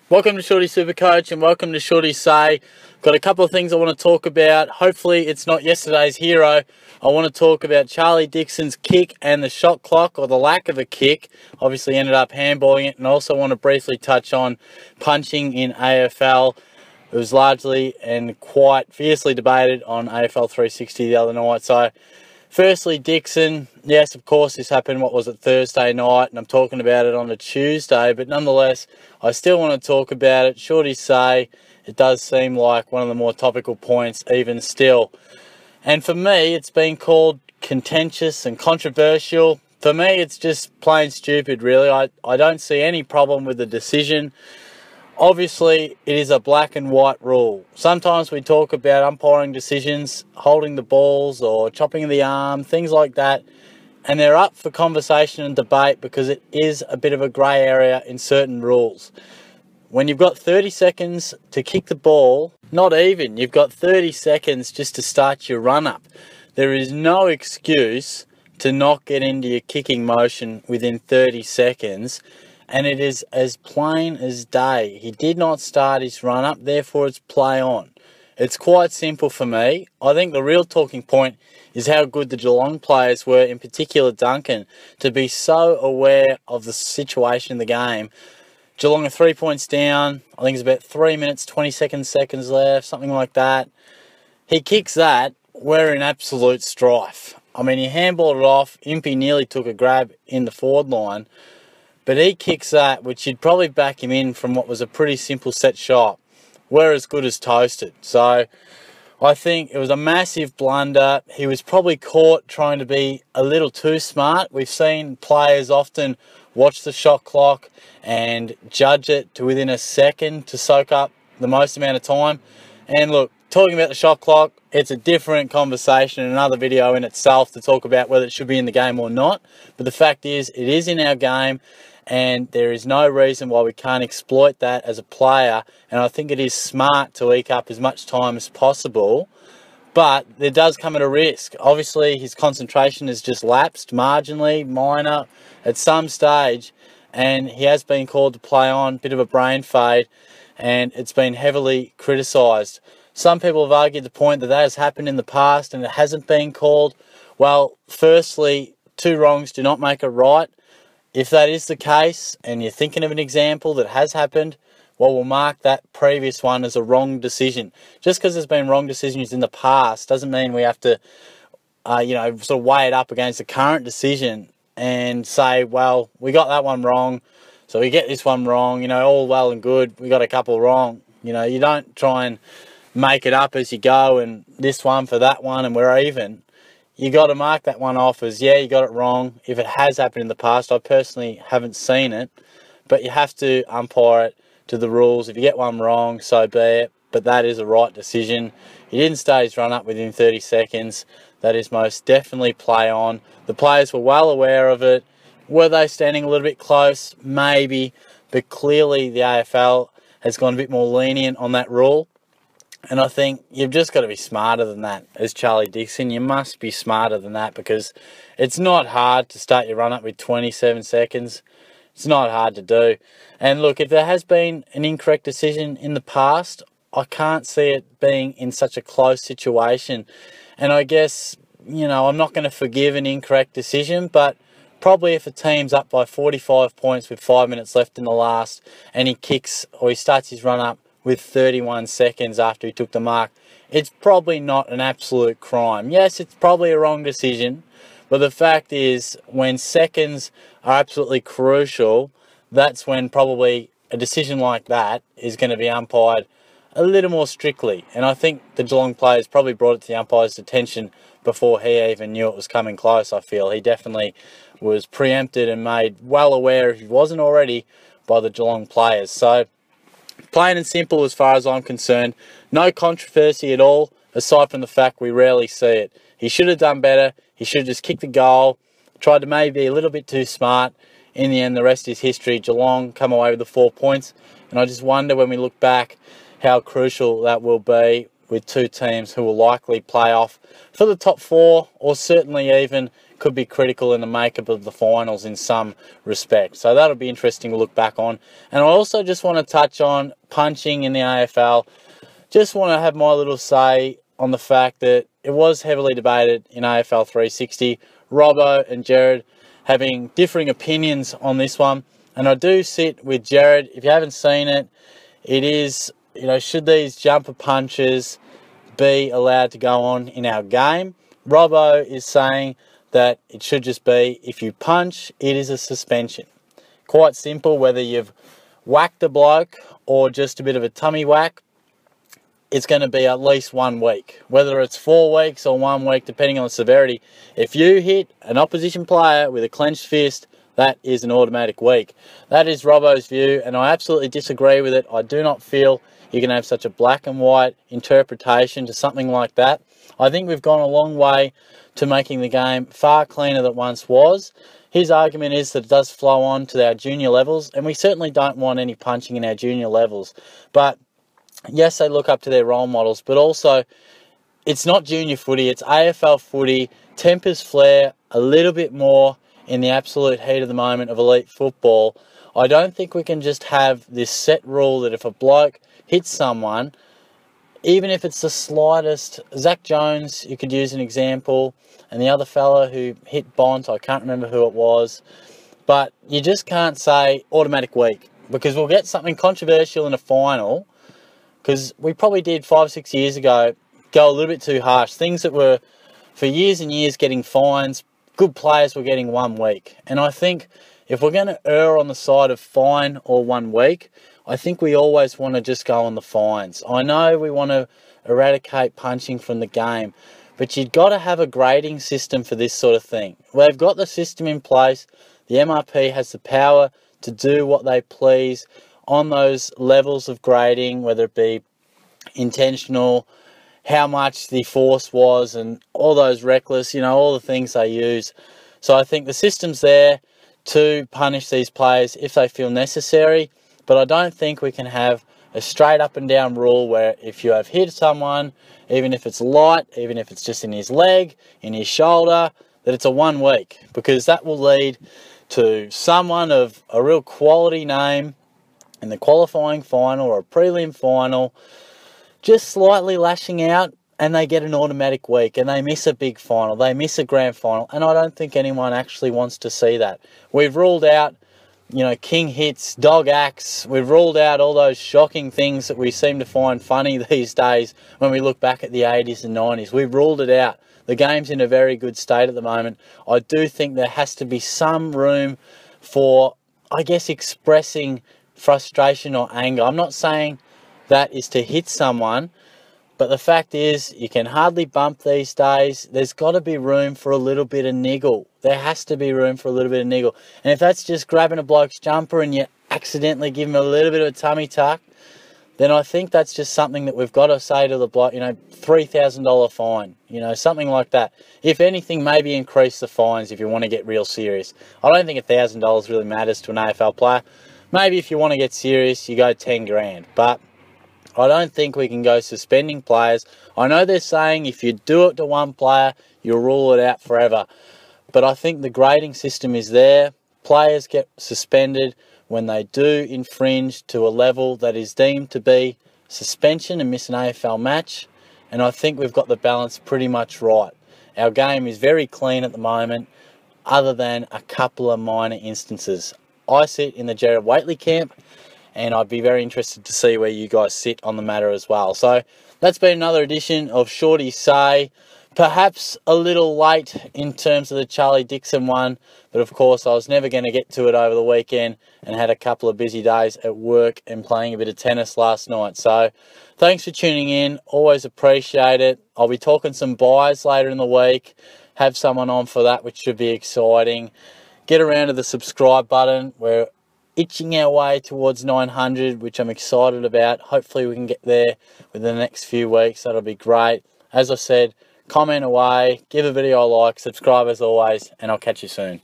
Welcome to Shorty Supercoach and welcome to Shorty Say. Got a couple of things I want to talk about. Hopefully it's not yesterday's hero. I want to talk about Charlie Dixon's kick and the shot clock, or the lack of a kick. Obviously ended up handballing it, and also want to briefly touch on punching in AFL. It was largely and quite fiercely debated on AFL 360 the other night. So firstly, Dixon, yes, of course, this happened, Thursday night, and I'm talking about it on a Tuesday, but nonetheless, I still want to talk about it. Shorty Say, it does seem like one of the more topical points even still. And for me, it's been called contentious and controversial. For me, it's just plain stupid, really. I don't see any problem with the decision. Obviously, it is a black and white rule. Sometimes we talk about umpiring decisions, holding the balls or chopping the arm, things like that, and they're up for conversation and debate because it is a bit of a grey area in certain rules. When you've got 30 seconds to kick the ball, not even, you've got 30 seconds just to start your run-up. There is no excuse to not get into your kicking motion within 30 seconds. And it is as plain as day. He did not start his run-up, therefore it's play on. It's quite simple for me. I think the real talking point is how good the Geelong players were, in particular Duncan, to be so aware of the situation in the game. Geelong are 3 points down. I think it's about 3 minutes, 22 seconds left, something like that. He kicks that. We're in absolute strife. I mean, he handballed it off. Impey nearly took a grab in the forward line. But he kicks that, which you'd probably back him in from what was a pretty simple set shot. We're as good as toasted. So I think it was a massive blunder. He was probably caught trying to be a little too smart. We've seen players often watch the shot clock and judge it to within a second to soak up the most amount of time. And look, talking about the shot clock, it's a different conversation, another video in itself to talk about whether it should be in the game or not. But the fact is, it is in our game. And there is no reason why we can't exploit that as a player. And I think it is smart to eke up as much time as possible. But there does come at a risk. Obviously, his concentration has just lapsed marginally, minor, at some stage. And he has been called to play on, bit of a brain fade. And it's been heavily criticised. Some people have argued the point that has happened in the past and it hasn't been called. Well, firstly, two wrongs do not make a right. If that is the case, and you're thinking of an example that has happened, well, we'll mark that previous one as a wrong decision. Just because there's been wrong decisions in the past doesn't mean we have to, sort of weigh it up against the current decision and say, well, we got that one wrong, so we get this one wrong, all well and good, we got a couple wrong. You don't try and make it up as you go and this one for that one and we're even. You got to mark that one off as, yeah, you got it wrong. If it has happened in the past, I personally haven't seen it, but you have to umpire it to the rules. If you get one wrong, so be it, but that is a right decision. He didn't start his run up within 30 seconds. That is most definitely play on. The players were well aware of it. Were they standing a little bit close? Maybe, but clearly the AFL has gone a bit more lenient on that rule. And I think you've just got to be smarter than that as Charlie Dixon. You must be smarter than that because it's not hard to start your run-up with 27 seconds. It's not hard to do. And look, if there has been an incorrect decision in the past, I can't see it being in such a close situation. And I guess, I'm not going to forgive an incorrect decision, but probably if a team's up by 45 points with 5 minutes left in the last and he kicks or he starts his run-up with 31 seconds after he took the mark, it's probably not an absolute crime. Yes, it's probably a wrong decision, but the fact is, when seconds are absolutely crucial, that's when probably a decision like that is going to be umpired a little more strictly. And I think the Geelong players probably brought it to the umpire's attention before he even knew it was coming close, I feel. He definitely was preempted and made well aware, if he wasn't already, by the Geelong players. So, plain and simple as far as I'm concerned. No controversy at all, aside from the fact we rarely see it. He should have done better. He should have just kicked the goal. Tried to maybe be a little bit too smart. In the end, the rest is history. Geelong come away with the 4 points. And I just wonder when we look back how crucial that will be. with two teams who will likely play off for the top four, or certainly even could be critical in the makeup of the finals in some respect. So that'll be interesting to look back on. And I also just want to touch on punching in the AFL. Just want to have my little say on the fact that it was heavily debated in AFL 360. Robbo and Jared having differing opinions on this one. And I do sit with Jared. If you haven't seen it, it is, should these jumper punches be allowed to go on in our game? Robbo is saying that it should just be, if you punch, it is a suspension. Quite simple, whether you've whacked a bloke or just a bit of a tummy whack, it's going to be at least 1 week. Whether it's 4 weeks or 1 week, depending on the severity. If you hit an opposition player with a clenched fist, that is an automatic week. That is Robbo's view, and I absolutely disagree with it. I do not feel you can have such a black and white interpretation to something like that. I think we've gone a long way to making the game far cleaner than it once was. His argument is that it does flow on to our junior levels, and we certainly don't want any punching in our junior levels. But yes, they look up to their role models, but also it's not junior footy, it's AFL footy. Tempers flare a little bit more in the absolute heat of the moment of elite football. I don't think we can just have this set rule that if a bloke hits someone, even if it's the slightest, Zach Jones, you could use an example, and the other fella who hit Bont, I can't remember who it was, but you just can't say automatic week, because we'll get something controversial in a final, because we probably did 5 or 6 years ago go a little bit too harsh. Things that were for years and years getting fines, good players were getting 1 week. And I think if we're going to err on the side of fine or 1 week, I think we always want to just go on the fines. I know we want to eradicate punching from the game, but you've got to have a grading system for this sort of thing. They've got the system in place. The MRP has the power to do what they please on those levels of grading, whether it be intentional, how much the force was, and all those reckless, all the things they use. So I think the system's there to punish these players if they feel necessary. But I don't think we can have a straight up and down rule where if you have hit someone, even if it's light, even if it's just in his leg, in his shoulder, that it's a 1 week. Because that will lead to someone of a real quality name in the qualifying final or a prelim final just slightly lashing out, and they get an automatic week, and they miss a big final, they miss a grand final, and I don't think anyone actually wants to see that. We've ruled out king hits, dog acts. We've ruled out all those shocking things that we seem to find funny these days when we look back at the 80s and 90s. We've ruled it out. The game's in a very good state at the moment. I do think there has to be some room for, expressing frustration or anger. I'm not saying that is to hit someone, but the fact is, you can hardly bump these days. There's got to be room for a little bit of niggle. There has to be room for a little bit of niggle. And if that's just grabbing a bloke's jumper and you accidentally give him a little bit of a tummy tuck, then I think that's just something that we've got to say to the bloke, $3,000 fine, something like that. If anything, maybe increase the fines if you want to get real serious. I don't think $1,000 really matters to an AFL player. Maybe if you want to get serious, you go 10 grand. But I don't think we can go suspending players. I know they're saying if you do it to one player, you'll rule it out forever. But I think the grading system is there. Players get suspended when they do infringe to a level that is deemed to be suspension and miss an AFL match. And I think we've got the balance pretty much right. Our game is very clean at the moment, other than a couple of minor instances. I sit in the Jared Waitley camp, and I'd be very interested to see where you guys sit on the matter as well. So that's been another edition of Shorty Say. Perhaps a little late in terms of the Charlie Dixon one, but of course I was never going to get to it over the weekend and had a couple of busy days at work and playing a bit of tennis last night. So thanks for tuning in. Always appreciate it. I'll be talking some buys later in the week. Have someone on for that, which should be exciting. Get around to the subscribe button. We're itching our way towards 900, which I'm excited about. Hopefully we can get there within the next few weeks. That'll be great. As I said, comment away, give a video a like, subscribe as always, and I'll catch you soon.